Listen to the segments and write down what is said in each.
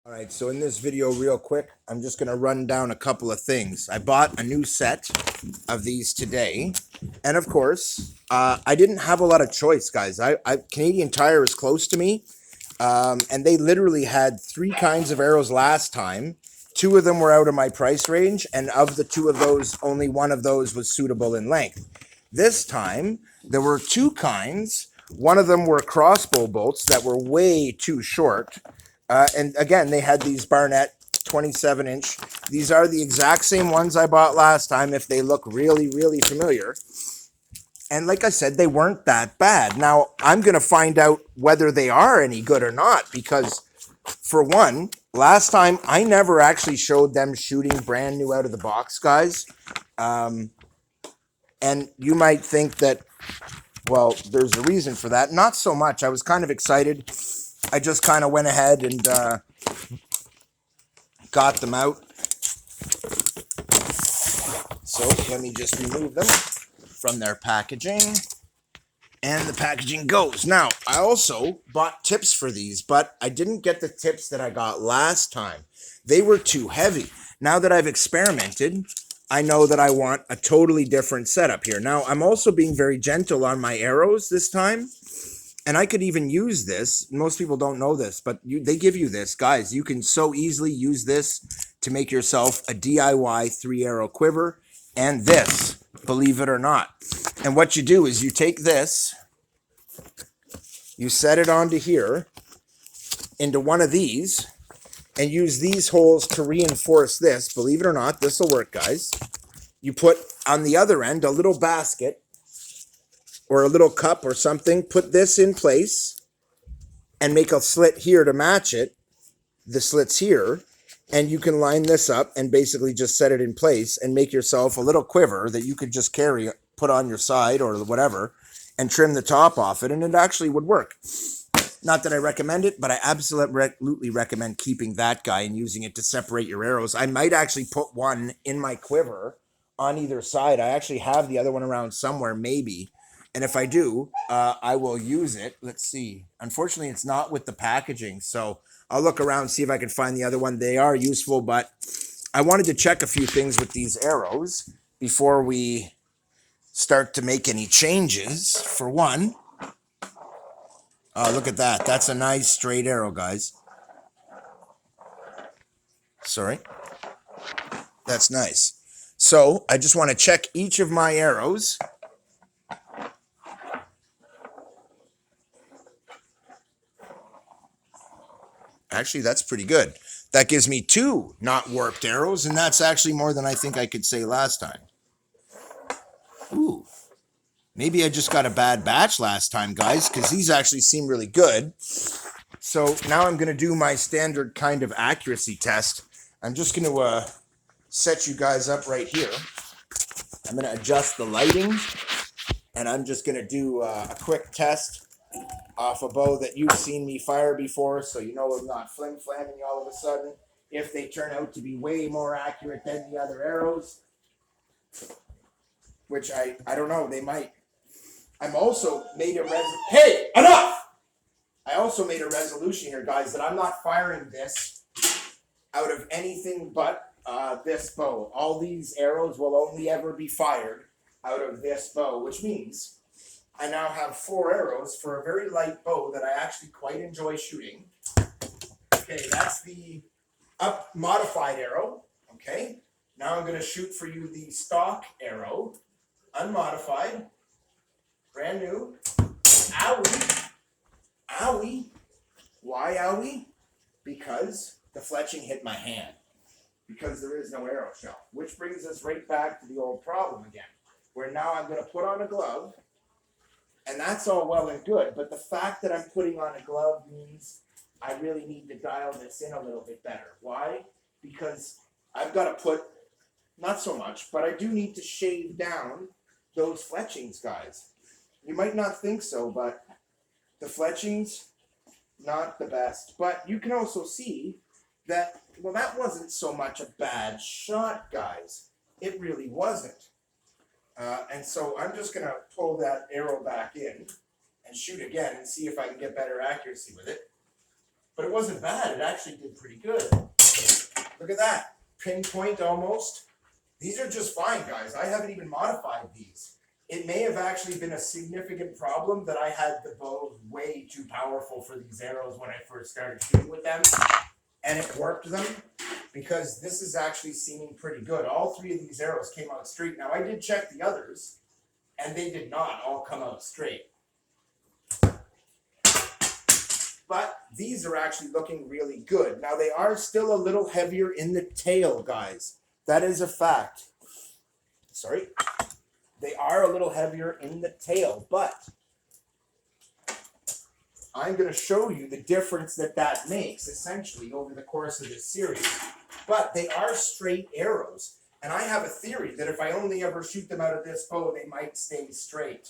All right, so in this video, real quick, I'm just going to run down a couple of things. I bought a new set of these today, and of course, I didn't have a lot of choice, guys. Canadian Tire is close to me, and they literally had three kinds of arrows last time. Two of them were out of my price range, and of the two of those, only one of those was suitable in length. This time, there were two kinds. One of them were crossbow bolts that were way too short. And again, they had these barnett 27-inch. These are the exact same ones I bought last time if they look really, really familiar. And like I said, they weren't that bad. Now, I'm going to find out whether they are any good or not because, for one, last time I never actually showed them shooting brand new out of the box, guys. And you might think that, well, there's a reason for that. Not so much. I was kind of excited. I just kind of went ahead and got them out. So let me just remove them from their packaging. And the packaging goes. Now, I also bought tips for these, but I didn't get the tips that I got last time. They were too heavy. Now that I've experimented, I know that I want a totally different setup here. Now, I'm also being very gentle on my arrows this time. And I could even use this. Most people don't know this, but they give you this. Guys, you can so easily use this to make yourself a DIY 3-arrow quiver. And this, believe it or not. And what you do is you take this, you set it onto here, into one of these, and use these holes to reinforce this. Believe it or not, this will work, guys. You put on the other end a little basket or a little cup or something, put this in place and make a slit here to match it, the slits here, and you can line this up and basically just set it in place and make yourself a little quiver that you could just carry, put on your side or whatever, and trim the top off it, and it actually would work. Not that I recommend it, but I absolutely recommend keeping that guy and using it to separate your arrows. I might actually put one in my quiver on either side. I actually have the other one around somewhere, maybe. And if I do, I will use it. Let's see. Unfortunately, it's not with the packaging, so I'll look around, see if I can find the other one. They are useful, but I wanted to check a few things with these arrows before we start to make any changes. For one, look at that. That's a nice straight arrow, guys. Sorry. That's nice. So I just want to check each of my arrows. Actually, that's pretty good. That gives me 2 not warped arrows, and that's actually more than I think I could say last time. Ooh. Maybe I just got a bad batch last time, guys, because these actually seem really good. So now I'm going to do my standard kind of accuracy test. I'm just going to set you guys up right here. I'm going to adjust the lighting, and I'm just going to do a quick test off a bow that you've seen me fire before, so you know I'm not flim-flamming all of a sudden. If they turn out to be way more accurate than the other arrows, which I don't know, they might. I'm also made a Hey, enough! I also made a resolution here, guys, that I'm not firing this out of anything but this bow. All these arrows will only ever be fired out of this bow, which means I now have 4 arrows for a very light bow that I actually quite enjoy shooting. Okay, that's the up modified arrow. Okay, now I'm going to shoot for you the stock arrow, unmodified, brand new. Owie. Owie. Why owie? Because the fletching hit my hand. Because there is no arrow shell. Which brings us right back to the old problem again. Where now I'm going to put on a glove. And that's all well and good. But the fact that I'm putting on a glove means I really need to dial this in a little bit better. Why? Because I've got to put, not so much, but I do need to shave down those fletchings, guys. You might not think so, but the fletchings, not the best. But you can also see that, well, that wasn't so much a bad shot, guys. It really wasn't. And so I'm just going to pull that arrow back in and shoot again and see if I can get better accuracy with it. but it wasn't bad. It actually did pretty good. Look at that. Pinpoint almost. These are just fine, guys. I haven't even modified these. It may have actually been a significant problem that I had the bow way too powerful for these arrows when I first started shooting with them, and it warped them, because this is actually seeming pretty good. All three of these arrows came out straight. Now, I did check the others, and they did not all come out straight. But these are actually looking really good. Now, they are still a little heavier in the tail, guys. That is a fact. Sorry. They are a little heavier in the tail, but I'm going to show you the difference that makes, essentially, over the course of this series. But they are straight arrows, and I have a theory that if I only ever shoot them out of this bow, they might stay straight.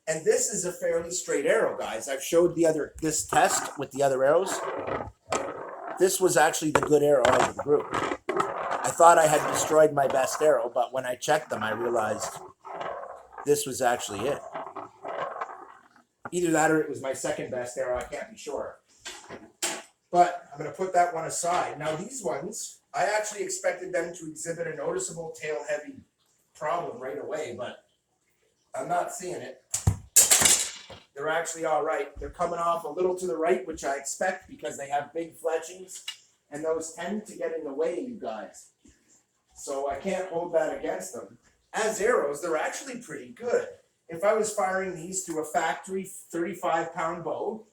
And this is a fairly straight arrow, guys. I've showed this test with the other arrows. This was actually the good arrow out of the group. I thought I had destroyed my best arrow, but when I checked them, I realized this was actually it. Either that or it was my second best arrow. I can't be sure. But I'm going to put that one aside. Now, these ones, I actually expected them to exhibit a noticeable tail-heavy problem right away, but I'm not seeing it. They're actually all right. They're coming off a little to the right, which I expect because they have big fletchings, and those tend to get in the way, you guys. So I can't hold that against them. As arrows, they're actually pretty good. If I was firing these through a factory 35-pound bow,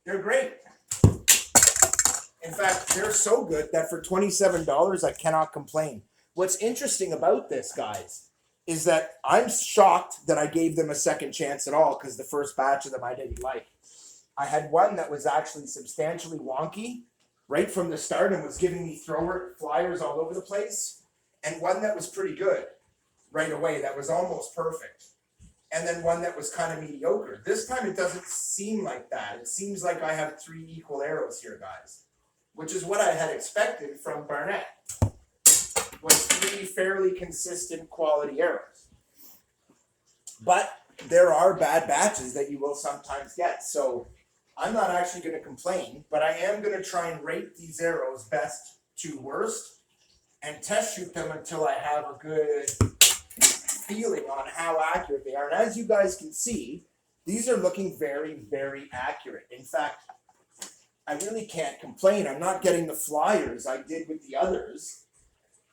they're great. In fact, they're so good that for $27, I cannot complain. What's interesting about this, guys, is that I'm shocked that I gave them a second chance at all, because the first batch of them I didn't like. I had one that was actually substantially wonky right from the start and was giving me flyers all over the place, and one that was pretty good right away, that was almost perfect, and then one that was kind of mediocre. This time it doesn't seem like that. It seems like I have three equal arrows here, guys, which is what I had expected from Barnett. Was three fairly consistent quality arrows. But there are bad batches that you will sometimes get. So I'm not actually going to complain, but I am going to try and rate these arrows best to worst and test shoot them until I have a good feeling on how accurate they are. And as you guys can see, these are looking very, very accurate. In fact, I really can't complain. I'm not getting the flyers I did with the others.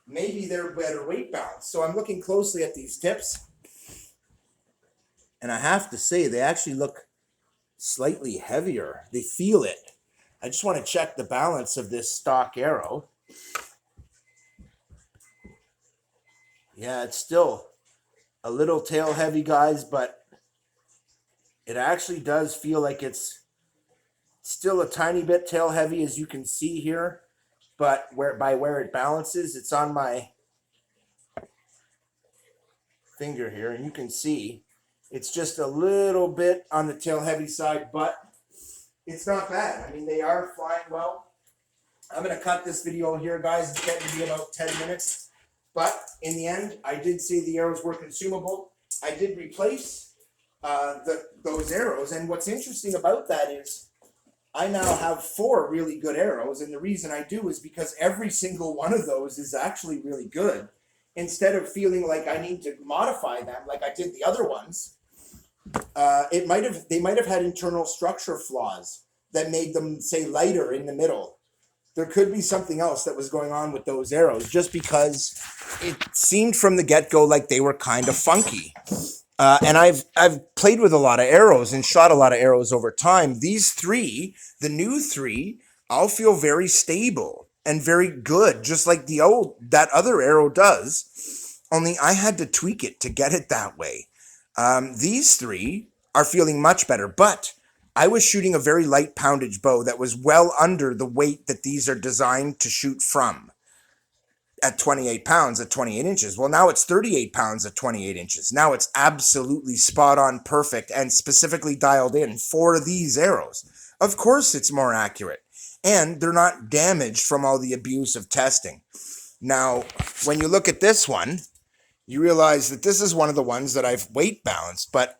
Maybe they're better weight balance. So I'm looking closely at these tips, and I have to say they actually look slightly heavier. They feel it. I just want to check the balance of this stock arrow. Yeah, it's still a little tail heavy, guys, but it actually does feel like it's still a tiny bit tail heavy, as you can see here. But where it balances, it's on my finger here, and you can see it's just a little bit on the tail heavy side, but it's not bad. I mean, they are flying well. I'm going to cut this video here, guys. It's getting to be about 10 minutes. But in the end, I did say the arrows were consumable. I did replace those arrows, and what's interesting about that is I now have 4 really good arrows, and the reason I do is because every single one of those is actually really good. Instead of feeling like I need to modify them like I did the other ones, they might have had internal structure flaws that made them, say, lighter in the middle. There could be something else that was going on with those arrows, just because it seemed from the get-go like they were kind of funky. And I've played with a lot of arrows and shot a lot of arrows over time. These 3, the new 3, I'll feel very stable and very good, just like that other arrow does. Only I had to tweak it to get it that way. These 3 are feeling much better, but I was shooting a very light poundage bow that was well under the weight that these are designed to shoot from. At 28 pounds at 28 inches. Well, now it's 38 pounds at 28 inches. Now it's absolutely spot on perfect and specifically dialed in for these arrows. Of course it's more accurate. And they're not damaged from all the abuse of testing. Now, when you look at this one, you realize that this is one of the ones that I've weight balanced, but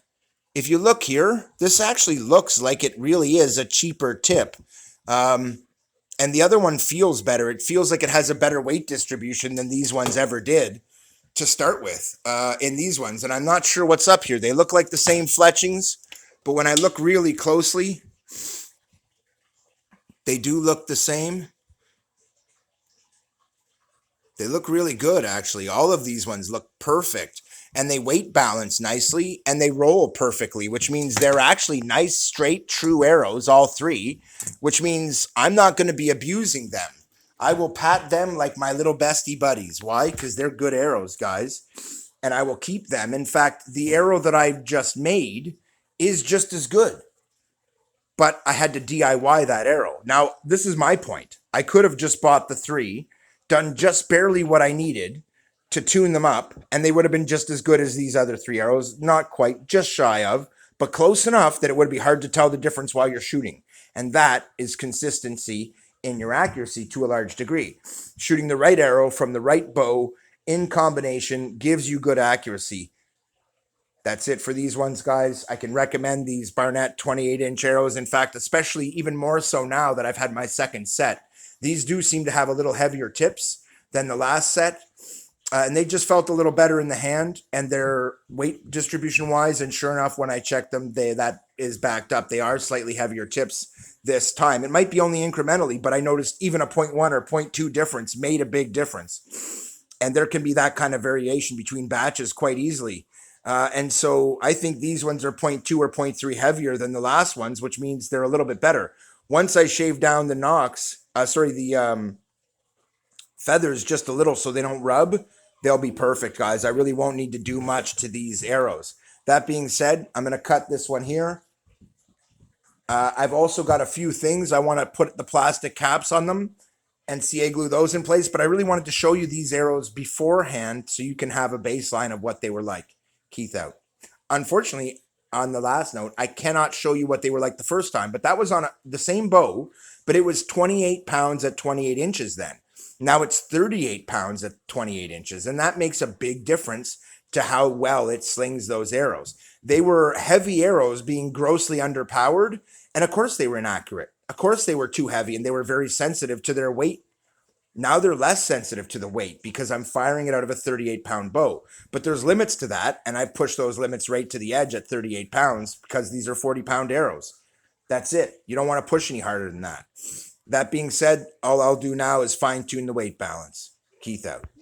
if you look here, this actually looks like it really is a cheaper tip. And the other one feels better. It feels like it has a better weight distribution than these ones ever did to start with in these ones. And I'm not sure what's up here. They look like the same fletchings, but when I look really closely, they do look the same. They look really good, actually. All of these ones look perfect. And they weight balance nicely and they roll perfectly, which means they're actually nice, straight, true arrows, all three, which means I'm not going to be abusing them. I will pat them like my little bestie buddies. Why? Because they're good arrows, guys. And I will keep them. In fact, the arrow that I just made is just as good, but I had to DIY that arrow. Now, this is my point. I could have just bought the three, done just barely what I needed to tune them up, and they would have been just as good as these other three arrows. Not quite, just shy of, but close enough that it would be hard to tell the difference while you're shooting. And that is consistency in your accuracy to a large degree. Shooting the right arrow from the right bow in combination gives you good accuracy. That's it for these ones, guys. I can recommend these Barnett 28-inch arrows. In fact, especially even more so now that I've had my second set. These do seem to have a little heavier tips than the last set. And they just felt a little better in the hand, and their weight distribution wise. And sure enough, when I checked them, that is backed up. They are slightly heavier tips this time. It might be only incrementally, but I noticed even a 0.1 or 0.2 difference made a big difference. And there can be that kind of variation between batches quite easily. And so I think these ones are 0.2 or 0.3 heavier than the last ones, which means they're a little bit better. Once I shave down the nocks, the feathers just a little so they don't rub, they'll be perfect, guys. I really won't need to do much to these arrows. That being said, I'm going to cut this one here. I've also got a few things. I want to put the plastic caps on them and CA glue those in place, but I really wanted to show you these arrows beforehand so you can have a baseline of what they were like. Keith out. Unfortunately, on the last note, I cannot show you what they were like the first time, but that was on the same bow, but it was 28 pounds at 28 inches then. Now it's 38 pounds at 28 inches, and that makes a big difference to how well it slings those arrows. They were heavy arrows being grossly underpowered, and of course they were inaccurate. Of course they were too heavy, and they were very sensitive to their weight. Now they're less sensitive to the weight because I'm firing it out of a 38-pound bow. But there's limits to that, and I've pushed those limits right to the edge at 38 pounds because these are 40-pound arrows. That's it. You don't want to push any harder than that. That being said, all I'll do now is fine-tune the weight balance. Keith out.